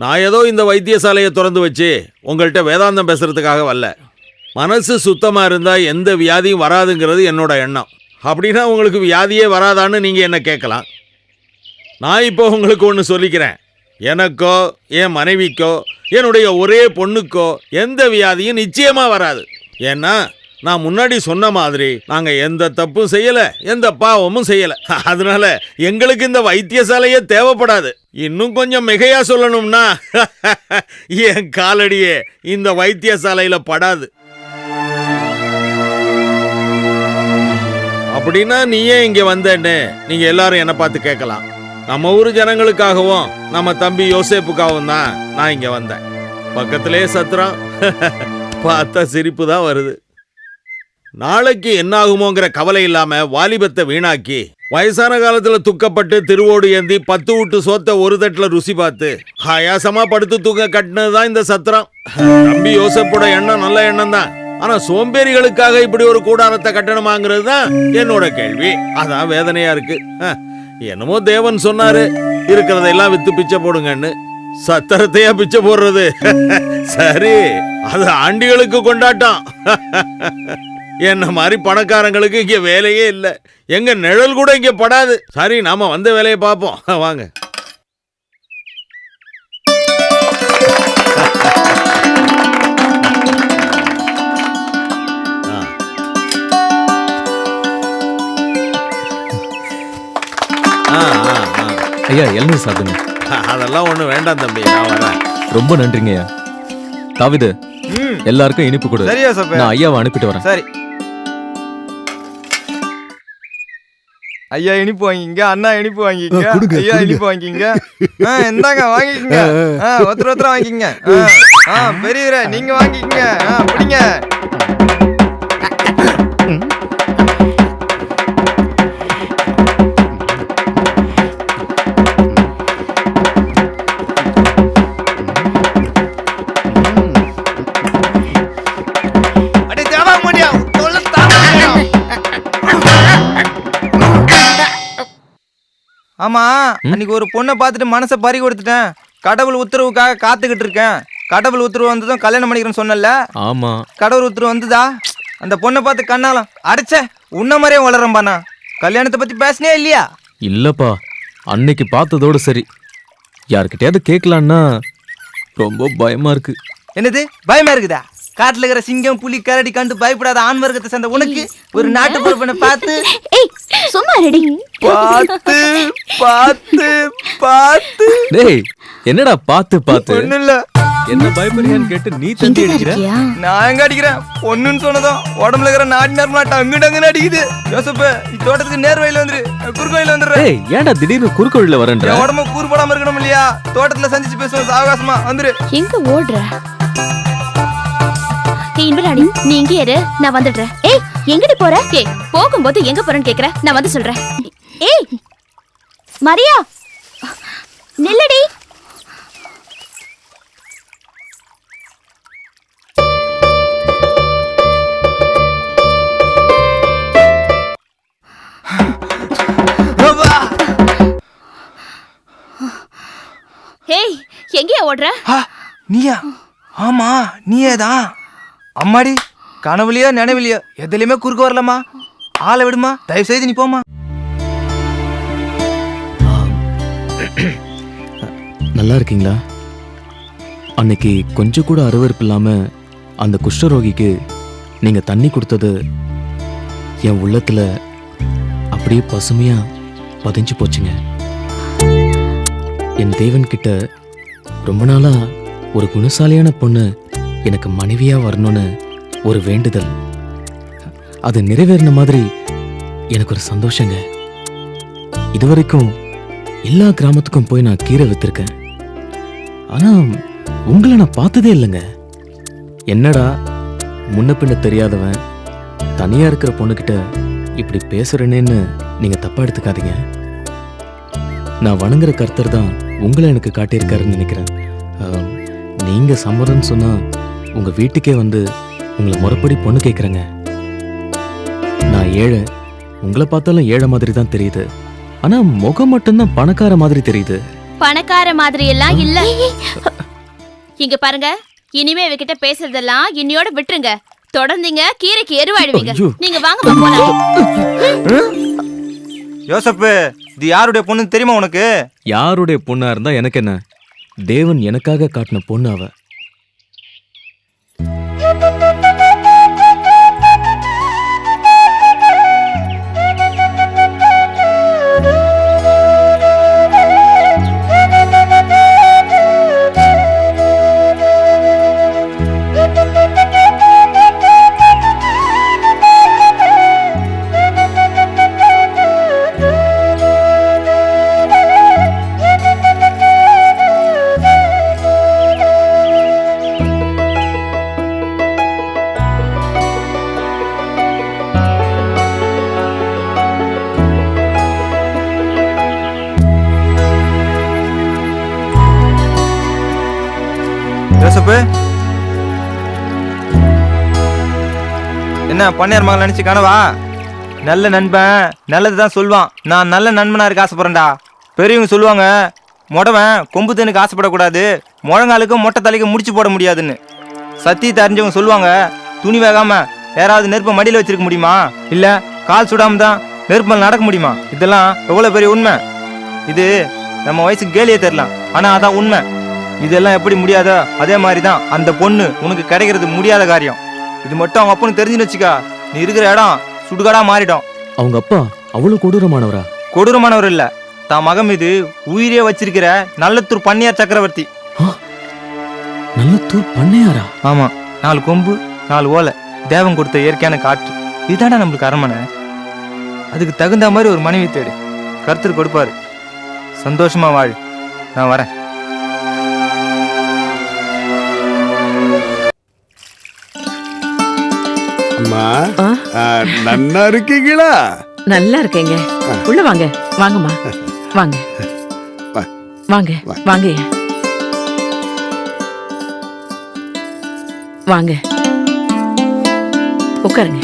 நான் ஏதோ இந்த வைத்தியசாலையை திறந்து வச்சு உங்கள்கிட்ட வேதாந்தம் பேசுறதுக்காக வரல. மனசு சுத்தமாக இருந்தால் எந்த வியாதியும் வராதுங்கிறது என்னோட எண்ணம். அப்படின்னா உங்களுக்கு வியாதியே வராதான்னு நீங்கள் என்ன கேட்கலாம். நான் இப்போ உங்களுக்கு ஒன்று சொல்லிக்கிறேன். எனக்கோ என் மனைவிக்கோ என்னுடைய ஒரே பொண்ணுக்கோ எந்த வியாதியும் நிச்சயமாக வராது. ஏன்னா நான் முன்னாடி சொன்ன மாதிரி நாங்கள் எந்த தப்பும் செய்யலை, எந்த பாவமும் செய்யலை. அதனால எங்களுக்கு இந்த வைத்தியசாலையே தேவைப்படாது. இன்னும் கொஞ்சம் மிகையா சொல்லணும்னா என் காலடியே இந்த வைத்தியசாலையில் படாது. அப்படின்னா நீ ஏன் இங்கே வந்தேன்னு நீங்கள் எல்லாரும் என்னை பார்த்து கேட்கலாம். நம்ம ஊர் ஜனங்களுக்காகவும் நம்ம தம்பி யோசேப்புக்காகவும் தான் நான் இங்கே வந்தேன். பக்கத்திலே சத்திரம். பார்த்தா சிரிப்பு தான் வருது. நாளைக்கு என்ன ஆகுமோங்கிற கவலை இல்லாம வாலிபத்தை வீணாக்கி வயசான காலத்துல துக்கப்பட்டு திருவோடு ஏந்தி 10 வீட்டு சோத்த ஒரு தட்டுல ருசி பார்த்து ஆயாசமா படுத்து தூக்க கட்டினதுதான் இந்த சத்திரம். தம்பி யோசப்போட எண்ணம் நல்ல எண்ணம் தான். ஆனா சோம்பேறிகளுக்காக இப்படி ஒரு கூடாரத்தை கட்டணுமாங்கிறது தான் என்னோட கேள்வி. அதான் வேதனையா இருக்கு. என்னமோ தேவன் சொன்னாரு, இருக்கிறதெல்லாம் வித்து பிச்சை போடுங்கன்னு. சத்திரத்தையா பிச்சை போடுறது? சரி, அது ஆண்டிகளுக்கு கொண்டாட்டம். என்ன மாதிரி பணக்காரங்களுக்கு இங்க வேலையே இல்லை. எங்க நிழல் கூட இங்க படாது. சரி, நாம வந்த வேலையை பார்ப்போம். வாங்க. ஐயா இளநீர் சாப்பிடுங்க. அதெல்லாம் ஒண்ணு வேண்டாம் தம்பி, நான் வரேன். ரொம்ப நன்றிங்க ஐயா. தாவிது, எல்லாருக்கும் இனிப்பு கொடு. சரியா சார், நான் ஐயாவை அனுப்பிட்டு வரேன். சரி ஐயா இனிப்பு வாங்கிங்க, அண்ணா இனிப்பு வாங்கிங்க, ஐயா இனிப்பு வாங்கிங்க. இந்தாங்க வாங்கிக்கங்க. ஒருத்தர் வாங்கிக்கங்க. பெரியவரே நீங்க வாங்கிக்கங்க. பிடிங்க. ஆமா, அன்னைக்கு ஒரு பொண்ணை பார்த்துட்டு மனசை பறி கொடுத்துட்டேன். கடவுள் உத்தரவுக்காக காத்துக்கிட்டு இருக்கேன். கடவுள் உத்தரவு வந்ததும் கல்யாணம் பண்ணிக்கிறேன்னு சொன்னல. ஆமா, கடவுள் உத்தரவு வந்துதா? அந்த பொண்ணை பார்த்து கண்ணாலாம் அடிச்ச உன்ன மாதிரியே வளரம்பாண்ணா. கல்யாணத்தை பத்தி பேசினே இல்லையா? இல்லப்பா, அன்னைக்கு பார்த்ததோடு சரி. யாருக்கிட்டையாவது கேட்கலான்னா ரொம்ப பயமா இருக்கு. என்னது பயமா இருக்குதா? காட்டுல இருக்கிற சிங்கம் புலி கரடி கண்டு பயப்படாத ஆண் வர்க்கத்தை சேர்ந்த உனக்கு ஒரு நாட்டு பொறுப்பனை பார்த்து சும்மா ரெடி பார்த்து பார்த்து பார்த்து டேய், என்னடா பார்த்து பார்த்து? ஒண்ணும் இல்ல. என்ன பயப்படுறியான்னு கேட்டு நீ தந்தி அடிக்கிற. நான் எங்க அடிக்கிறேன்? பொண்ணுன்னு சொன்னதும் உடம்புல இருக்கிற நாடி நேரமா அங்கு டங்குன்னு அடிக்குது. யோசப்பு, தோட்டத்துக்கு நேர் வழியில வந்துரு, குறுக்கு வழியில வந்துடுறேன். ஏன்டா திடீர்னு குறுக்கு வழியில வரேன்ற? உடம்பு கூறு போடாம இருக்கணும் இல்லையா? தோட்டத்துல சந்திச்சு பேசுவோம் அவகாசமா வந்துரு. எங்க ஓடுற? நீ இங்க இரு, நான் வந்துடுறேன். ஏய், எங்கடி போற? ஏய், போகும்போது எங்க போறேன்னு கேக்குற, நான் வந்து சொல்றேன். ஏய் மரியா, நில்லடி. ஏய், எங்கயா ஓடுற? நீயா? ஆமா, நீயேதான். அம்மாடி, கனவுலையோ நினைவுலையோ எதுலையுமே குறுக்க வரலமா. ஆளை விடுமா, தயவு செய்து நீ போமா. நல்லா இருக்கீங்களா? அன்னைக்கு கொஞ்சம் கூட அருவருப்பு இல்லாம அந்த குஷ்டரோகிக்கு நீங்க தண்ணி கொடுத்தது என் உள்ளத்துல அப்படியே பசுமையா பதிஞ்சு போச்சுங்க. என் தேவன் கிட்ட ரொம்ப நாளா ஒரு குணசாலியான பொண்ணு எனக்கு மனைவியா வரணும்னு ஒரு வேண்டுதல். அது நிறைவேறின மாதிரி எனக்கு ஒரு சந்தோஷங்க. இதுவரைக்கும் எல்லா கிராமத்துக்கும் போய் நான் கீரை வித்திருக்கேன். ஆனா உங்களை நான் பார்த்ததே இல்லைங்க. என்னடா முன்ன பின்ன தெரியாதவன் தனியா இருக்கிற பொண்ணுகிட்ட இப்படி பேசுறேன்னு நீங்க தப்பா எடுத்துக்காதீங்க. நான் வணங்குற கர்த்தர் தான் உங்களை எனக்கு காட்டியிருக்காருன்னு நினைக்கிறேன். நீங்க சம்மதம்னு சொன்னா உங்க வீட்டுக்கே வந்து உங்களை முறைப்படி பொண்ணு கேட்குறேங்க. நான் ஏழை, உங்களை பார்த்தாலும் ஏழை மாதிரி தான் தெரியுது. ஆனா முகம் மட்டும்தான் பணக்கார மாதிரி தெரியுது. பணக்கார மாதிரி எல்லாம் இல்ல. இங்க பாருங்க, இனிமே இவகிட்ட பேசுறதெல்லாம் இன்னையோட விட்டுருங்க. தொடர்ந்தீங்க கீரைக்கு எருவாடுவீங்க. நீங்க வாங்க போலாம். யோசப்பு, இது யாருடைய பொண்ணு தெரியுமா உனக்கு? யாருடைய பொண்ணா இருந்தா எனக்கு என்ன? தேவன் எனக்காக காட்டின பொண்ணு அவ. யோசப்பு, என்ன பண்ணையார் மகள் நினைச்சு கனவா? நல்ல நண்பன் நல்லதுதான் சொல்லுவான். நான் நல்ல நண்பனா இருக்க ஆசைப்படுறேன்டா. பெரியவங்க சொல்லுவாங்க, மொடவன் கொம்பு தேனுக்கு ஆசைப்படக்கூடாது, முழங்காலுக்கு மொட்டை தலைக்கு முடிச்சு போட முடியாதுன்னு. சத்தியத்தை அறிஞ்சவங்க சொல்லுவாங்க, துணி வேகாம யாராவது நெருப்பை மடியில் வச்சிருக்க முடியுமா? இல்ல கால் சுடாம தான் நெருப்பல் நடக்க முடியுமா? இதெல்லாம் எவ்வளவு பெரிய உண்மை. இது நம்ம வயசுக்கு கேலியே தெரியலாம், ஆனா அதான் உண்மை. இதெல்லாம் எப்படி முடியாதோ அதே மாதிரி தான் அந்த பொண்ணு உனக்கு கிடைக்கிறது முடியாத காரியம். இது மட்டும் அவங்க அப்பனுக்கு தெரிஞ்சுன்னு வச்சுக்கா, நீ இருக்கிற இடம் சுடுகாடா மாறிடும். அவங்க அப்பா அவ்வளவு கொடூரமானவரா? கொடூரமானவர் இல்ல, தான் மகன் மீது உயிரே வச்சிருக்கிற நல்லத்தூர் பண்ணையார் சக்கரவர்த்தி. நல்லத்தூர் பண்ணையாரா? ஆமா, 4 கொம்பு 4 ஓலை, தேவன் கொடுத்த இயற்கையான காற்று. இதுதானே நம்மளுக்கு அரண்மனை. அதுக்கு தகுந்த மாதிரி ஒரு மனைவி தேடு, கர்த்தர் கொடுப்பாரு. சந்தோஷமா வாழ். நான் வரேன். அம்மா, நன்னா இருக்கீங்களா? நல்லா இருக்கேங்க. உள்ள வாங்க. வாங்கம்மா, வாங்க வாங்க வாங்க வாங்க, உட்காருங்க.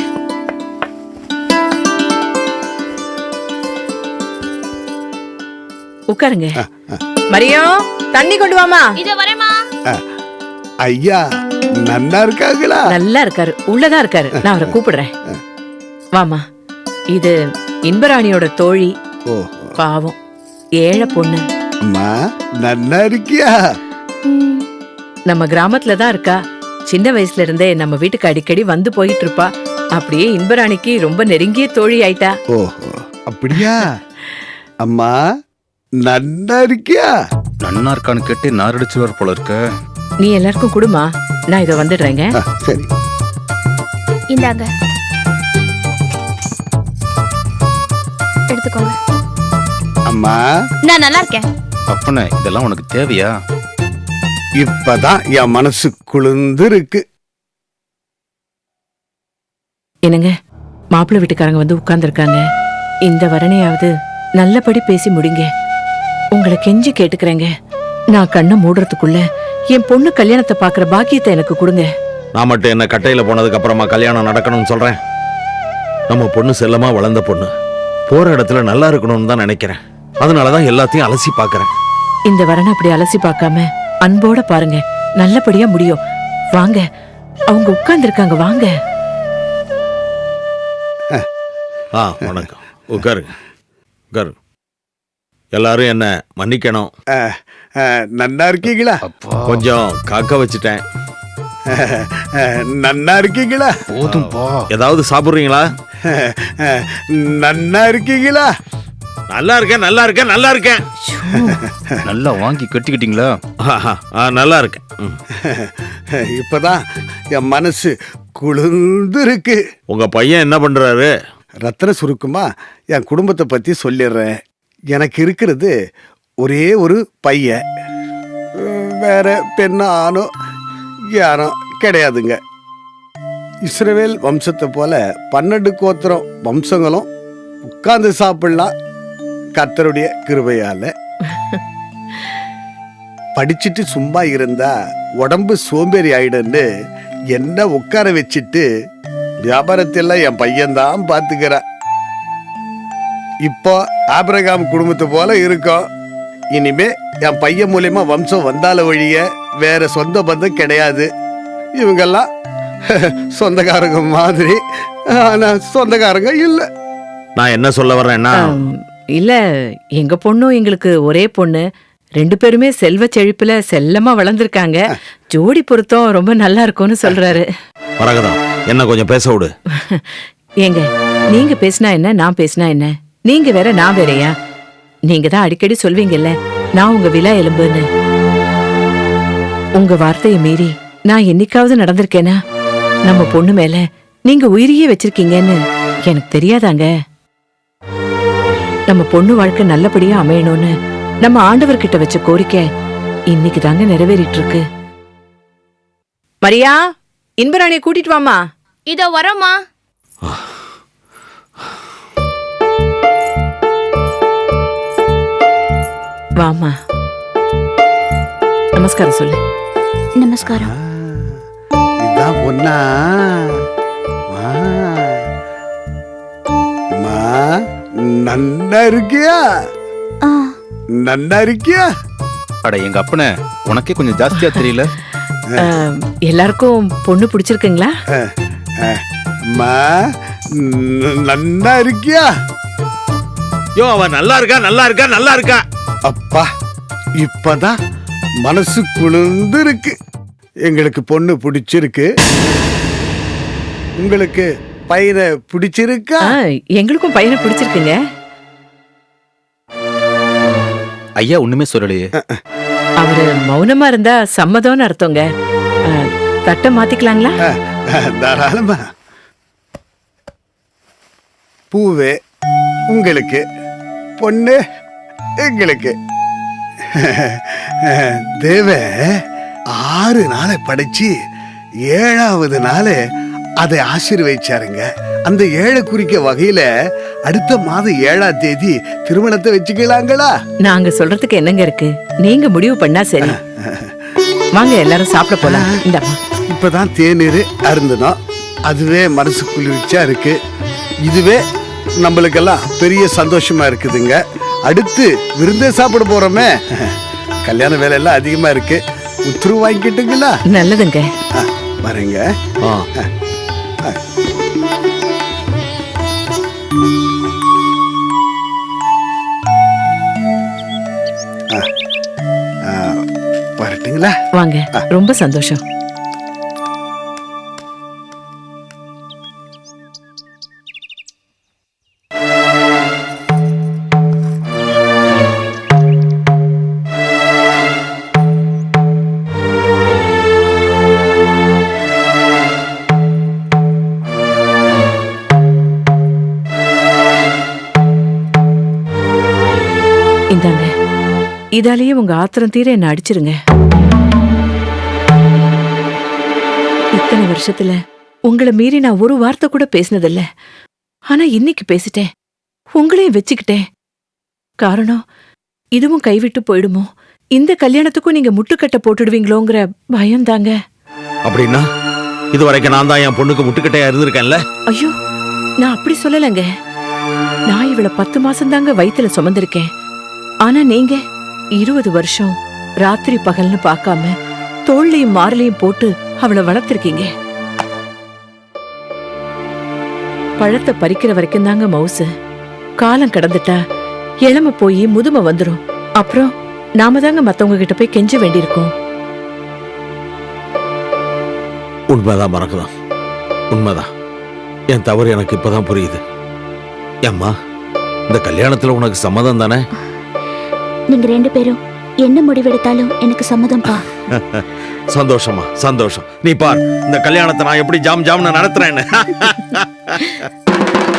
உட்காருங்க. மரியம், தண்ணி கொண்டு வாமா. இத வரேமா. ஐயா நன்னா இருக்காங்களா? நல்லா இருக்காரு, உள்ளதான் இருக்காரு. நான் அவரை கூப்பிடுறேன். வாமா. இது இன்பராணியோட தோழி. பாவம், ஏழை பொண்ணு. அம்மா, நன்னா இருக்கியா? நம்ம கிராமத்துல தான் இருக்கா. சின்ன வயசுல இருந்தே நம்ம வீட்டுக்கு அடிக்கடி வந்து போயிட்டு இருப்பா. அப்படியே இன்பராணிக்கு ரொம்ப நெருங்கிய தோழி ஆயிட்டா. ஓஹோ, அப்படியா? அம்மா, நன்னா இருக்கியா? நன்னா இருக்கான்னு கேட்டு நாரடிச்சுவர் போல இருக்க. நீ எல்லாருக்கும் குடுமா, நான் இத வந்துடுறேங்க. சரி, இந்தாங்க, எடுத்துக்கோங்க. அம்மா, நான் நல்லா இருக்கேன். அப்பனே, இதெல்லாம் உனக்கு தேவையா? இப்பதான் என் மனசு குளிர்ந்து இருக்கு. என்னங்க, மாப்பிள்ளை வீட்டுக்காரங்க வந்து உட்கார்ந்துருக்காங்க. இந்த வரணையாவது நல்லபடி பேசி முடிங்க. உங்களை கெஞ்சி கேட்டுக்கிறேங்க. நான் கண்ணை மூடுறதுக்குள்ள என் பொண்ணு கல்யாணத்தை பாக்குற பாக்கியத்தை எனக்கு கொடுங்க. நான் மட்டும் என்ன கட்டையில போனதுக்கு அப்புறமா கல்யாணம் நடக்கணும்னு சொல்றேன்? நம்ம பொண்ணு செல்லமா வளர்ந்த பொண்ணு, போற இடத்துல நல்லா இருக்கணும்னு தான் நினைக்கிறேன். அதனாலதான் எல்லாத்தையும் அலசி பாக்குறேன். இந்த வரனை அப்படி அலசி பார்க்காம அன்போட பாருங்க, நல்லபடியா முடியும். வாங்க, அவங்க உட்கார்ந்து இருக்காங்க. வாங்க. வணக்கம். உட்காருங்க, உட்காருங்க. எல்லாரும் என்ன மன்னிக்கணும். நன்னா இருக்கீங்களா? கொஞ்சம் காக்க வச்சுட்டேன். நன்னா இருக்கீங்களா? போதும் போ. ஏதாவது சாப்பிடுறீங்களா? நன்னா இருக்கீங்களா? நல்லா இருக்கேன், நல்லா இருக்கேன், நல்லா இருக்கேன். நல்லா வாங்கி கட்டிக்கிட்டீங்களா? நல்லா இருக்கேன். இப்பதான் என் மனசு குளிர்ந்து இருக்கு. உங்க பையன் என்ன பண்றாரு? ரத்தன சுருக்கமா என் குடும்பத்தை பத்தி சொல்லிடுறேன். எனக்கு இருக்கிறது ஒரே ஒரு பையன், வேற பெண்ணோ ஆணோ யாரோ கிடையாதுங்க. இஸ்ரவேல் வம்சத்தை போல 12 கோத்திரம் வம்சங்களும் உட்கார்ந்து சாப்பிடலாம் கர்த்தருடைய கிருபையால. படிச்சுட்டு சும்மா இருந்தா உடம்பு சோம்பேறி ஆயிடுன்னு என்ன உட்கார வச்சுட்டு வியாபாரத்தெல்லாம் என் பையன்தான் பாத்துக்கிறான். இப்போ ஆபிரகாம் குடும்பத்தை போல இருக்கோம். இனிமே என் பையன் மூலியமா வம்சம் வந்தால வழிய வேற சொந்த பந்தம் கிடையாது. இவங்கெல்லாம் சொந்தக்காரங்க மாதிரி, ஆனா சொந்தக்காரங்க இல்ல. நான் என்ன சொல்ல வர்றேன்னா, இல்ல, எங்க பொண்ணும் எங்களுக்கு ஒரே பொண்ணு. 2 பேருமே செல்வ செழிப்புல செல்லமா வளர்ந்துருக்காங்க. ஜோடி பொருத்தம் ரொம்ப நல்லா இருக்கும்னு சொல்றாரு. மரகதம், என்ன கொஞ்சம் பேச விடு. ஏங்க, நீங்க பேசினா என்ன, நான் பேசினா என்ன? நீங்க வேற, நான் வேறயா? நீங்க தான் அடிக்கடி சொல்வீங்கல்ல, நான் உங்க விலா எலும்புன்னு. உங்க வார்த்தையை மீறி நான் என்னைக்காவது நடந்திருக்கேனா? நம்ம பொண்ணு மேல நீங்க உயிரியே வச்சிருக்கீங்கன்னு எனக்கு தெரியாதாங்க? நம்ம பொண்ணு வாழ்க்கை நல்லபடியா அமையணும்னு நம்ம ஆண்டவர்கிட்ட வச்ச கோரிக்கை இன்னைக்கு தாங்க நிறைவேறிட்டு இருக்கு. மரியா, இன்பராணிய கூட்டிட்டு வாமா. இதோ வரோம்மா. வாமா, நமஸ்காரம் சொல்லு. நமஸ்காரம். இதான் பொண்ணா? நன்னா இருக்கியா? நன்னா இருக்கியா? அட எங்க அப்பனே, உனக்கே கொஞ்சம் ஜாஸ்தியா தெரியல. எல்லாருக்கும் பொண்ணு பிடிச்சிருக்குங்களா? அம்மா, நன்னா இருக்கியா? யோ, அவ நல்லா இருக்கா, நல்லா இருக்கா, நல்லா இருக்கா. அப்பா, இப்பதான் மனசு குளிர்ந்து இருக்கு. எங்களுக்கு பொண்ணு பிடிச்சிருக்கு. உங்களுக்கு பையனை பிடிச்சிருக்கா? எங்களுக்கும் பையனை பிடிச்சிருக்குங்க. ஐயா ஒண்ணுமே சொல்லலையே. அவரு மௌனமா இருந்தா சம்மதம்னு அர்த்தங்க. தட்டை மாத்திக்கலாங்களா? தாராளமா. பூவே உங்களுக்கு, பொண்ணு எங்களுக்கு. தேவ 6 நாளை படைச்சு 7வது நாள் அதை ஆசீர்வதிச்சாருங்க. அந்த 7 குறிக்க வகையில அடுத்த மாதம் 7ஆம் தேதி திருமணத்தை வச்சுக்கலாங்களா? நாங்க சொல்றதுக்கு என்னங்க இருக்கு? நீங்க முடிவு பண்ணா சரி. வாங்க, எல்லாரும் சாப்பிட போலாம். இந்தாமா. இப்பதான் தேநீர் அருந்தணும். அதுவே மனசு குளிர்ச்சியா இருக்கு. இதுவே நம்மளுக்கெல்லாம் பெரிய சந்தோஷமா இருக்குதுங்க. அடுத்து விருந்தே சாப்பிட போறோமே. கல்யாண வேலை எல்லாம் அதிகமா இருக்கு. உத்தரவு வாங்கிக்கிட்டுங்களா? நல்லதுங்க. வரேங்க. வரட்டுங்களா? வாங்க, ரொம்ப சந்தோஷம். இந்தாங்க, இதாலேயே உங்க ஆத்திரம் தீர என்ன அடிச்சிருங்க. இத்தனை வருஷத்துல உங்களை மீறி நான் ஒரு வார்த்தை கூட பேசினதில்ல. ஆனா இன்னைக்கு பேசிட்டேன். உங்களையும் வச்சுக்கிட்டேன். காரணம், இதுவும் கைவிட்டு போயிடுமோ, இந்த கல்யாணத்துக்கும் நீங்க முட்டுக்கட்டை போட்டுடுவீங்களோங்கிற பயம் தாங்க. அப்படின்னா இது வரைக்கும் நான் தான் என் பொண்ணுக்கு முட்டுக்கட்டையா இருந்திருக்கேன்ல? ஐயோ, நான் அப்படி சொல்லலங்க. நான் இவளை 10 மாசம் தாங்க வயித்துல சுமந்திருக்கேன். ஆனா நீங்க 20 வருஷம் ராத்திரி பகல்னு பார்க்காம தோள்லையும் மாரலையும் போட்டு அவளை வளர்த்திருக்கீங்க. பழத்தை பறிக்கிற வரைக்கும் தாங்க மவுசு. காலம் கடந்துட்டா இளம போய் முதுமை வந்துடும். அப்புறம் நாம தாங்க மத்தவங்க கிட்ட போய் கெஞ்ச வேண்டியிருக்கோம். உண்மைதான் மறக்கலாம், உண்மைதான். என் தவறு எனக்கு இப்பதான் புரியுது. ஏம்மா, இந்த கல்யாணத்துல உனக்கு சம்மதம் தானே? நீங்க 2 பேரும் என்ன முடிவெடுத்தாலும் எனக்கு சம்மதம்பா. சந்தோஷமா, சந்தோஷம். நீ பார், இந்த கல்யாணத்தை நான் எப்படி ஜாம் ஜாம்னு நடத்துறேன்னு.